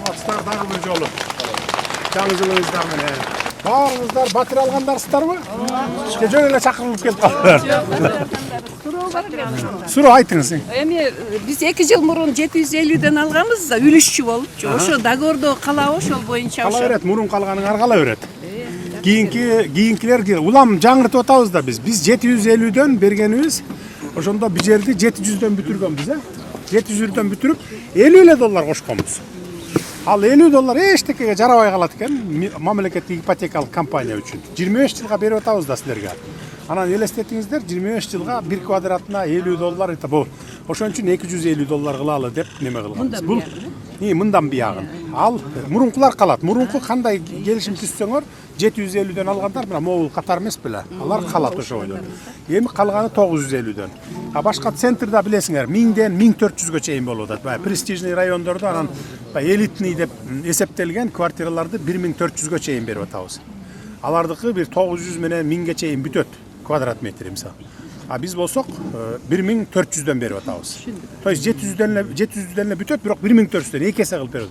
саламатсыздар дагы бир жолу. Жаңы жылыңыздар менен. Баарыңыздар батир алгандарсыздарбы? Жөн эле чакырылып келип калдыңар. Суроо айтыңыз. Эми биз 2 жыл мурун 750ден алганбыз да, үлүшчү болупчу. Ошо договордо калабы ошол боюнча Кала берет, мурун калганыңар кала берет. Кийинкилер улам жаңыртып атабыз да биз. Биз 750дөн бергенибиз, ошондо бир жерди 700дөн бүтүргөнбүз, 700дөн бүтүрүп $50 кошконбуз. Ал $50 эчтекеге жарабай калат экен мамлекеттик ипотекалык компания үчүн. 25 жылга берип атабыз да силерге. Анан элестетиңиздер, 25 жылга 1 квадратына $50 это бул. Ошон үчүн $250 кылалы деп неме кылганбыз. Бул мындан биягын. Ал мурункулар калат. Мурунку кандай келишим түзсөңөр 750дөн алгандар мына могул катар эмес беле. Алар калат ошо бойдон. Эми калганы 950дөн. А башка центрда билесиңер 1000ден 1400гө чейин болуп атат. Баягы престижный райондордо анан элитный деп эсептелген квартираларды 1400гө чейин берип атабыз. Алардыкы бир 900 менен 1000ге чейин бүтөт квадрат метр мисалы. А биз болсок 1400дөн берип атабыз. То есть 700дөн эле бүтөт, бирок 1400дөн эки эсе кылып берет.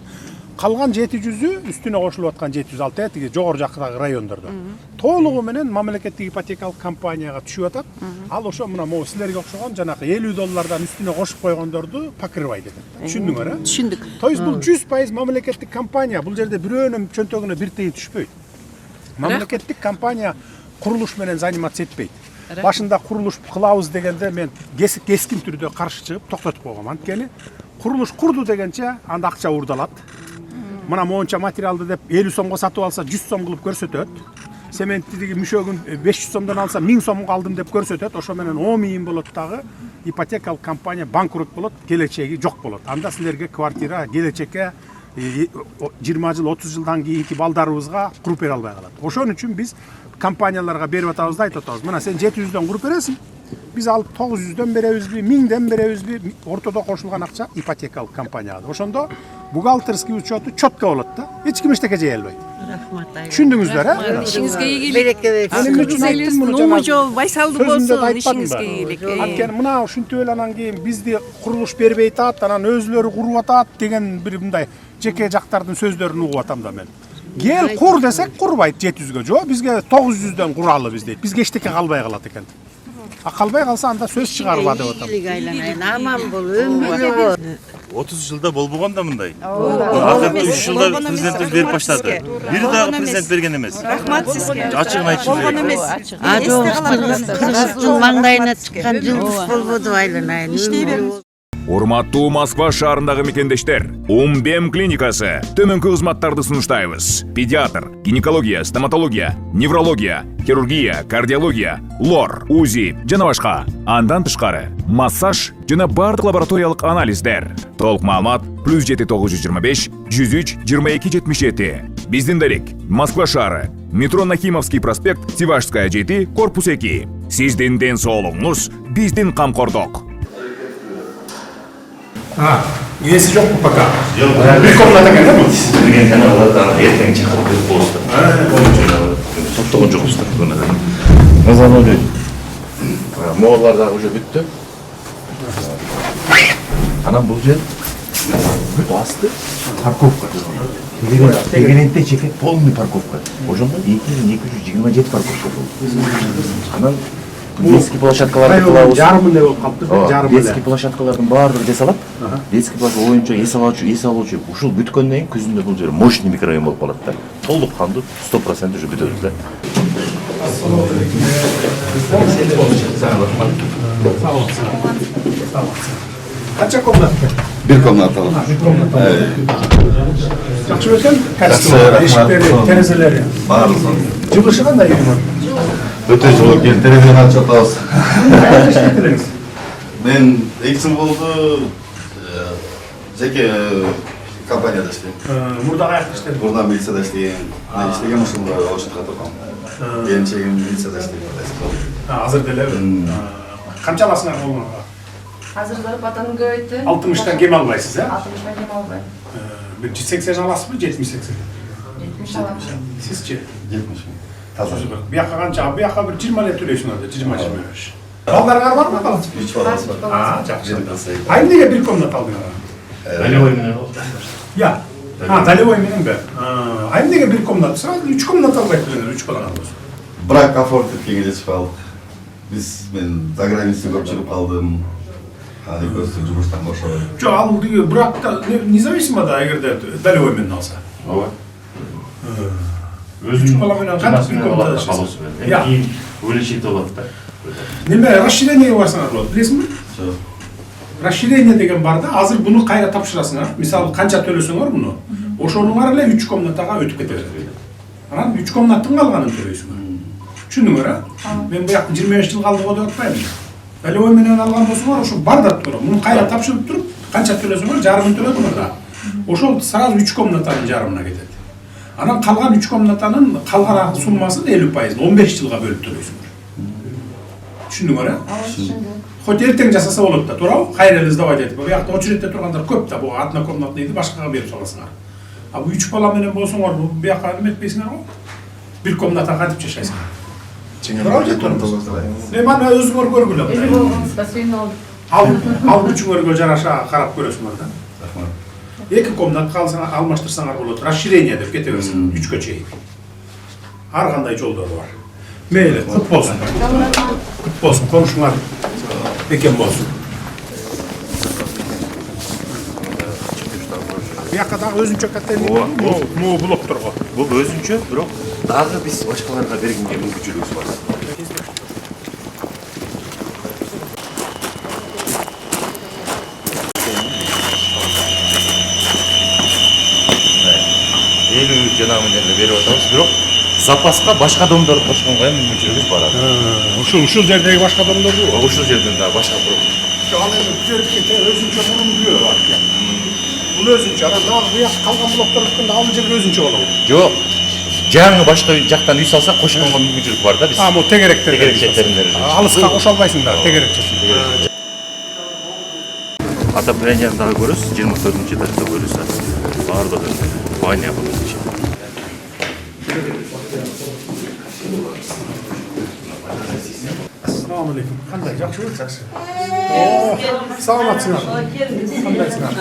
Калган 700ü үстүнө кошулуп аткан 706 тиги жогору жактагы райондордо. Толугу менен мамлекеттик ипотекалык компанияга түшүп атат. Ал ошо мына могу силерге окшогон жанагы $50 үстүнө кошуп койгондорду покрывайт экен. Түшүндүңөр, а? Түшүндүк. То есть бул 100% мамлекеттик компания. Бул жерде бирөөнүн чөнтөгүнө бир тыйын түшпөйт. Мамлекеттик компания курулуш менен заниматься этпейт. Башында курулуш кылабыз дегенде мен кескин түрдө каршы чыгып токтотуп койгом. Анткени курулуш курду дегенче анда акча урдалат. Мына моунча материалды деп 50 сомго сатып алса 100 сом кылып көрсөтөт. Цементтиги мүшөгүн 500 сомдон алса 1000 сомго алдым деп көрсөтөт. Ошо менен 10 миң болот дагы ипотекалык компания банкрот болот, келечеги жок болот. Анда силерге квартира келечекке 20 жыл, 30 жылдан кийинки балдарыбызга куруп бере албай калат. Ошон үчүн биз компанияларга берип атабыз да айтып атабыз. Мына сен 700дөн куруп бересиң. Биз алып 900дөн беребизби, 1000ден беребизби, ортодо кошулган акча ипотекалык компанияга. Ошондо бухгалтерский учету четко болот да. Эч ким эчтеке жей албайт. Рахмат. Түшүндүңүздөр, а? Ишиңизге ийгилик. Береке берсин. Эмне үчүн айттым муну жана? Жол байсалдуу болсун, ишиңизге ийгилик. Анткени мына ушинтип эле анан кийин бизди курулуш бербей атат, анан өзүлөрү куруп атат деген бир мындай жеке жактардын сөздөрүн угуп атам да мен. Кел кур десек курбайт 700гө. Жок, бизге 900дөн куралы биз дейт. Бизге эчтеке калбай калат экен. А калбай калса анда сөз чыгарба деп атам. Ийгилик айланайын, аман бол, өмүрлүү бол. 30 жылда болбогон да мындай. Акыркы 3 жылда президентибиз берип баштады. Бири дагы президент берген эмес. Рахмат сизге. Ачыгын айтыш керек. А жок, кыргыздын маңдайына чыккан жылдыз болбоду айланайын. Урматтуу Москва шаарындагы мекендештер, Умбем клиникасы төмөнкү кызматтарды сунуштайбыз. Педиатр, гинекология, стоматология, неврология, хирургия, кардиология, лор, УЗИ жана башка. Андан тышкары массаж жана бардык лабораториялык анализдер. Толук маалымат +7925 103 2277. Биздин дарек Москва шаары, метро Нахимовский проспект, Сивашская 7, корпус 2. Сиздин ден соолугуңуз биздин камкордук. Иеси жокпу пока? Жок. Бир комната экен да бул? Берген каналдардан эртең чакырып берип коебуздар. Токтогон жокпуз да. Назан ойлойт. Моголар дагы уже бүттү. Анан бул жер бүт асты парковка. Тегерентте чеке полный парковка. Ошондо 2227 парковка болду. Анан детский площадкаларды кылабыз. Жарымы эле болуп калыптыр, жарымы эле. Детский площадкалардын баардыгы жасалат. Детский площадка оюнчу, эс алуучу ушул бүткөндөн кийин күзүндө бул жер мощный микрорайон болуп калат да. Толук кандуу 100% уже бүтөбүз да. Канча комната? Bir komnata. Жакшы экен, качестволуу, эшиктери, терезелери. Барлығы. Жылышы кандай үйүнүн? Өте жылы кел, терезені açып атабыз. Кайда иштейт? Мен 2 жыл болду жеке компанияда иштейм. Мурда каякта иштедиң? Burada милицияда иштейм. Мен иштеген ушунда Ошитка тургам. Келинчегим милицияда иштейт. Азыр делеби? Канча аласыңар колуңарга? Азыр зарплатаны көбөйттү. 60тан кем албайсыз, 60тан кем албайм. Бир 80 аласызбы, 70-80? 70 алам. Сизчи? 70 мың. Таза. Бияка канча? Бияка бир 20 эле төлөйсүң анда, 20-25. Балдарыңар барбы, балачы? 3 баласы бар. Жакшы. А эмнеге бир комната алдыңар? Ролевой менен. Я. Далевой менен бе? А эмнеге бир комната? Сразу 3 комната албайт элеңер, 3 балаңар болсо. Брак афорт эткенге жетишип калдык. Мен за границада көп чыгып калдым. Аны көзсү жумуштан бошодум. Жок, ал тиги бракта независимо да эгерде далевой менен алса. ооба. Үч бала менен кантип бир комнатада жашаса? калуусу менен. Кийин увеличить болот да. Неме расширениеге барсаңар болот, билесиңби? Расширение деген бар да, азыр буну кайра тапшырасыңар. Мисалы канча төлөсөңөр буну, ошонуңар эле 3 комнатага өтүп кетет. Анан 3 комнаттын калганын төлөйсүңөр. Түшүндүңөр, а? Мен буякта 25 жыл калды го деп атпайм. Далевой менен алган болсоңор, ошо бар да тура. Муну кайра тапшырып туруп, канча төлөсөңөр, жарымын төлөдүңөр да. Ошол сразу 3 комнатанын жарымына кетет. Анан калган 3 комнатанын калган суммасын 50%, 15 жылга бөлүп төлөйсүңөр. Түшүндүңөр, а? Хоть эртең жасаса болот да, туурабы? Кайра эле сдавать этип. Буякта очередте тургандар көп да, бул однокомнатныйды башкага берип саласыңар. А бул 3 бала менен болсоңор, буякка эметпейсиңер го? Бир комнатага кантип жашайсыңар? Мана өзүңөр көргүлө. Эли болгонубузга сүйүнүп Ал үчүңөргө жараша карап көрөсүңөр да. 2 комнат калсаңар, алмаштырсаңар болот. Расширение деп кете берсиң, 3кө чейин. Ар кандай жолдору бар. Мейли, кут болсун. Кут болсун, конушуңар бекен болсун. Буякка дагы өзүнчө категория. Могу блокторго. Бул өзүнчө, бирок дагы биз башкаларга бергенге мүмкүнчүлүгүбүз бар. Жанагы менен берип атабыз, бирок запаска башка домдорду кошконго эми мүмкүнчүлүгүбүз бар. Ушул жердеги башка адамдарды. Ушул жерден дагы башка бирок. Ал эми бул жердики өзүнчө мунун күбө бар экен. Бул өзүнчө, анан дагы буяк калган блоктор өткөндө ал жер өзүнчө болобу? Жок. Жаңы башка жактан үй салса кошконго мүмкүнчүлүк бар да биз. Бул тегеректер. Тегерек четтеринде. Алыска кошо албайсыңдар, тегерек чет. Отоплениени дагы көрөсүз, 24 этажда көрөсүз. Баардыгы баня болот. Assalamu alaikum. Qanday, yaxshimi? Yaxshi. Salomatsizlar. Qandaysizlar?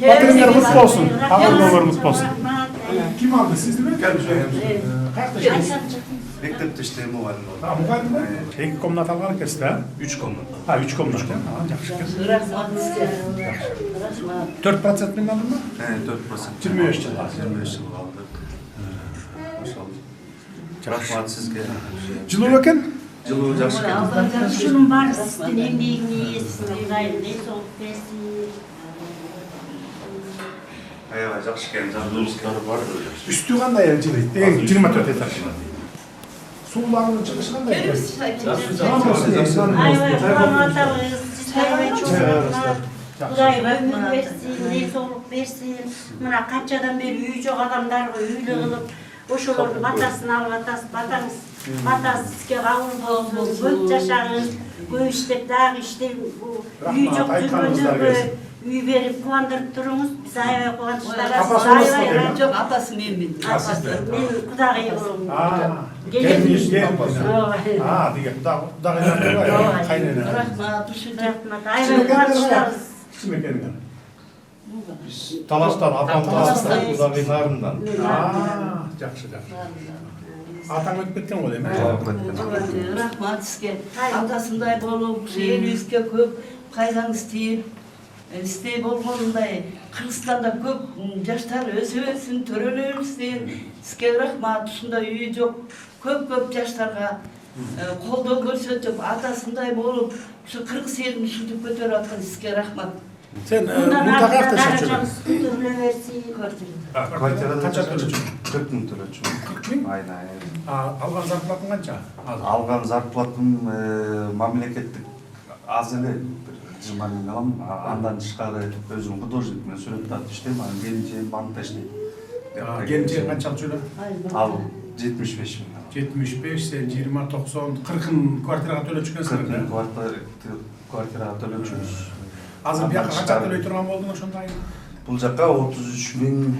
Patronlar mutlu olsun. Xabarlarimiz olsun. Kim aldı? Siz mi? Qayerda ishlaysiz? Мектепте иштейм, мугалим болдум. Muğallimde? 2 komnat algan ekansiz da? 3 комната. Ha, 3 komnat. Ha, yaxshi ekan. 4% men aldımı? 4%. 25 yıl. 25 жыл калды. Рахмат сизге. Жылуу экен? Жылуу жакшы экен. Şunun var sizin emeğiniz, gayrı soğuk versin. Аябай жакшы экен, жардымыңыздар бар. Üstü qanday жылыйт? Деген 24 этаж. Sularının çıkışı qanday? Ayvay Kur'an atalıyız, ayvay çok var. Kuday ömür versin, ne soğuk versin. Mına kaçadan beri üy çok adamlar üylü kılıp oşolordun atasını alıp atanız. Atası sizge kavur bolsun, köp yaşağın, köy işlep, dağ işlep, üy çok türkündür, üy verip kuvandırıp durunuz. Biz ayvay kuvandırışlara, siz ayvay Çok atası men bildim. men kudagı olum. Gelmiş. Ha, diye dağ var. Kaynana. Rahmat, ayvay kuvandırışlarız. Kim ekeninden? Talas'tan, Apan Talas'tan, Kudagılarından. Yaxşı. Atan ötüp ketken o demek. Rahmat sizge. Atasınday bolup, elibizge köp kaydan isteyip, istey bolgonunday Kırgızstanda köp жаштар өсөбөсүн, төрөлөрүбүзден сизге рахмат. Ушундай үйү жок көп жаштарга колдоо көрсөтүп, атасындай болуп, ушу кыргыз элин ушинтип көтөрүп аткан сизге рахмат. Sen mutlaka kayakta yaşıyorsun. Квартирада Kaça төлөчүң? 40 000 төлөчүм. 40 000? Айна. Алган зарплатың канча? Алган зарплатым мамлекеттик аз эле 20 000 алам. Андан тышкары өзүм художник менен сүрөт тартып иштейм. Анан келинчегим банкта иштейт. Келинчегиң канча алып жүрөт? Ал 75 000. 75, sen 20, 90, 40'ın kvartiraga төлөчү экенсиң. 40 квартирага төлөчүбүз. Азыр бияка канча төлөй турган болдуң ошондо айына? Бул жакка 33 000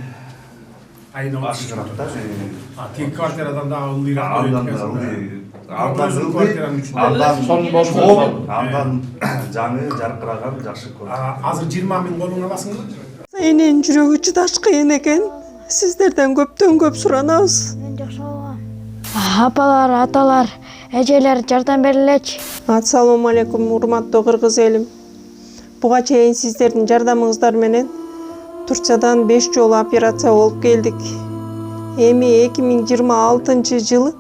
Айына 33 ашыгырак да. Тик квартирадан дагы ылдыйраак Андан төлөйт экенсиң. Андан квартиранын үчүндө. Андан жаңы жаркыраган жакшы квартира. Азыр 20 000 колуң аласыңбы? Эненин жүрөгү чыдаш кыйын экен. Сиздерден көптөн көп суранабыз. Апалар, аталар, эжелер жардам берилечи. Ассаламу алейкум, урматтуу кыргыз элим. Буга чейин сиздердин жардамыңыздар менен Турциядан 5 жолу операция болуп келдик. Эми 2026 жылы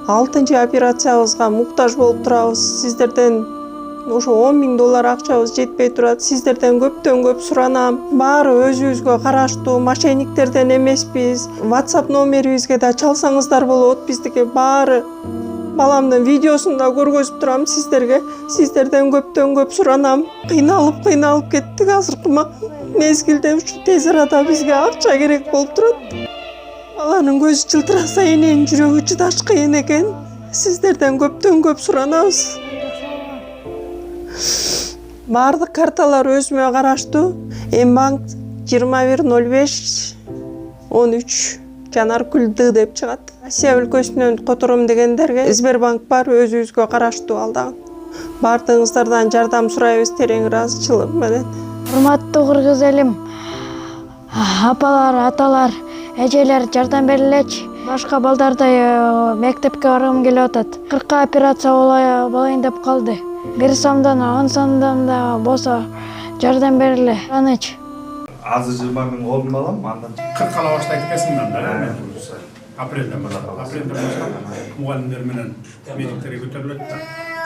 6 операциябызга муктаж болуп турабыз. Сиздерден ошо $10.000 акчабыз жетпей турат. Сиздерден көптөн көп суранам. Баары өзүбүзгө караштуу, мошенниктерден эмеспиз. WhatsApp номерибизге да чалсаңыздар болот. Биздики баары баламдын видеосун да көргөзүп турам сиздерге. Сиздерден көптөн көп суранам. Кыйналып кеттик азыркы мезгилде. Ушу тез арада бизге акча керек болуп турат. Баланын көзү жылтыраса, эненин жүрөгү чыдаш кыйын экен. Сиздерден көптөн көп суранабыз. Бардык карталар өзүмө караштуу. Мбанк 210513 Жанаркүл Д деп чыгат. Россия өлкөсүнөн котором дегендерге Сбербанк бар, өзүбүзгө караштуу ал дагы. Бардыгыңыздардан жардам сурайбыз терең ыраазычылык менен. Урматтуу кыргыз элим, апалар, аталар, эжелер жардам берилечи. Башка балдардай мектепке баргым келип атат. 40 операция болоюн деп калды. 1 сомдон 10 сомдон да болсо жардам бериле. Анычы. Азыр жырманың орун алам, андан 40 кала баштайт экенсиң да. Апрелден баштап. Апрелден баштап мугалимдер менен медиктерге көтөрүлөт да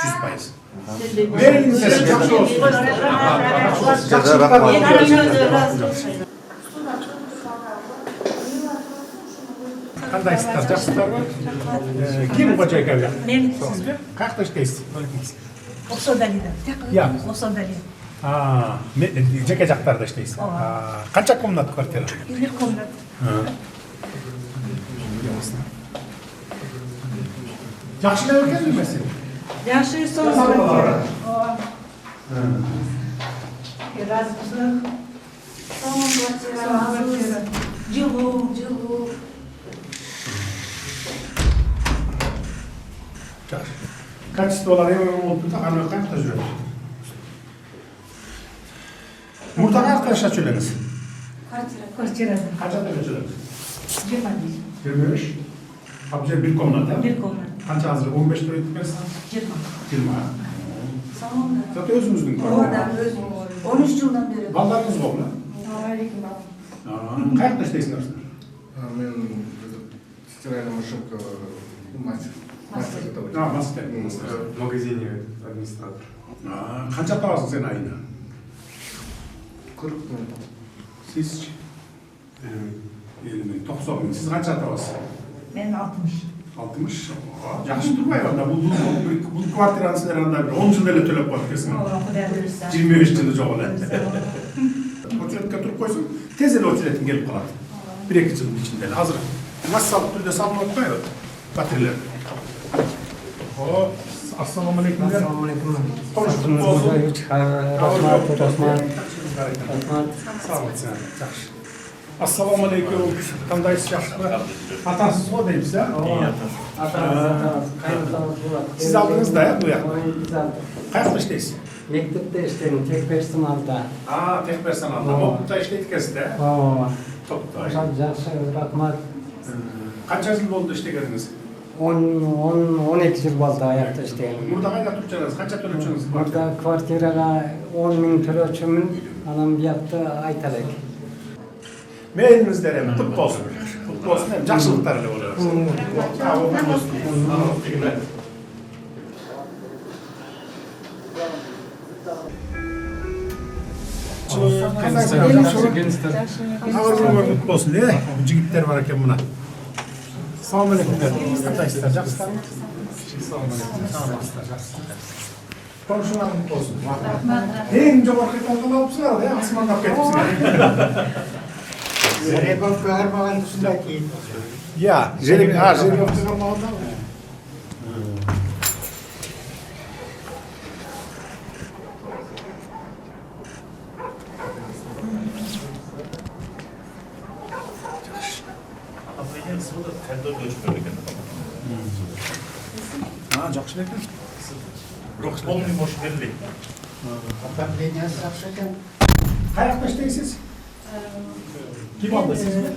100%. Берилиңиздер, жакшы болсун. Кандайсыздар, жакшысыздарбы? Ким кожойка? Мен. Сизби? Каякта иштейсиз? Оксодалида. Я. Оксодалида. Жеке жактарда иштейсиз. Канча комнат квартира? 1 комнат. Жакшы деп экенби сен? Жакшы, сонун квартира. Разбузак. Сонун квартира. Жылуу. Качестволар эме болуп турса, аны каякта жүрөт? Мурда каякта жашап жүрөңүз? Квартирада. Канчада жашадыңыз? 25. 25. Ал жер 1 комната? 1 комнат. Канча азыр 15 төлөйт экенсиз? 20. 20. Салонда. Заты өзүңүздүн квартира. 13 жылдан бери. Балдарыңыз болбу? Алейкум. Каякта иштейсиңер? Мен стиральная машинка мастер. Мастер. В магазине администратор. Канча табасың сен айына? 40 мың. Сиз 50 мың, 90 мың. Сиз канча табасыз? Мен 60. 60? Жакшы турбайбы анда? Бул квартираны силер анда 10 жыл эле төлөп коюп кетсиңер. Кудай буйруса. 25 жылы жок эле. Очередке туруп койсоң, тез эле очередиң келип калат. 1-2 жылдын ичинде эле. Азыр массалык түрдө салынып атпайбы? Батирелер. Ассаламу алейкум. Ассаламу алейкум. Рахмат. Ассаламу алейкум. Кандайсыз, жакшыбы? Атасыз го дейбиз, а? Сиз алдыңызда, бу жакта? Каякта иштейсиз? Мектепте иштейм, техперсоналда. Техперсоналда. Топта иштейт экенсиз да? Ооба. Топта. Жакшы, рахмат. Канча жыл болду иштегениңиз? 12 жыл болду аякта иштегеним. Мурда кайда туруп жатасыз? Канча төлөчүңүз? Мурда квартирага 10 мың төлөчүмүн, анан биякта айталык. Мээңиздер эми кут болсун. Кут болсун, эми жакшылыктар эле болот. Кабарыңар кут болсун, жигиттер бар экен мына. Assalamu alaikum. Kandayсыздар, жакшысыздарбы? Assalamu alaikum. Komşularım olsun. En jogorku ekrandan alıpsınlar da, asmandap ketipsizler. Жеребов каарбаган ушундай кийин. Ya, Жеребов чыгармаганда. Жакшы экен. Бирок болмой бош берилет. Отопление жакшы экен. Каякта иштейсиз? Kim aldı siz mi?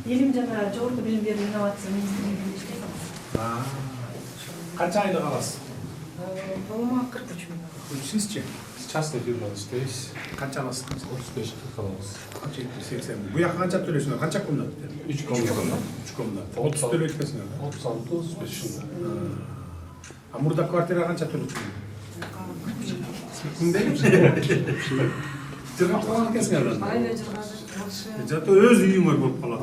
Elim jana Жогорку билим берүү инновация министрлигинде иштейм. Kaç aylık alası? По-моему, 43 миң. Sizce? Частный фирмада иштейбиз. Kaç alasınız? 35-40 алабыз. 80. Bu yakın kaça төлөсүңөр? Kaça komnat? 3 комната. 3 komnat. 30 төлөйсүңөр. 36-35 жылда. Ha burada kvartira kança төлөсүңөр? Kimdeyim? Cırgap falan kesmiyorlar. Айла жыргады, жакшы. Zato öz uyuңөр болуp kalат.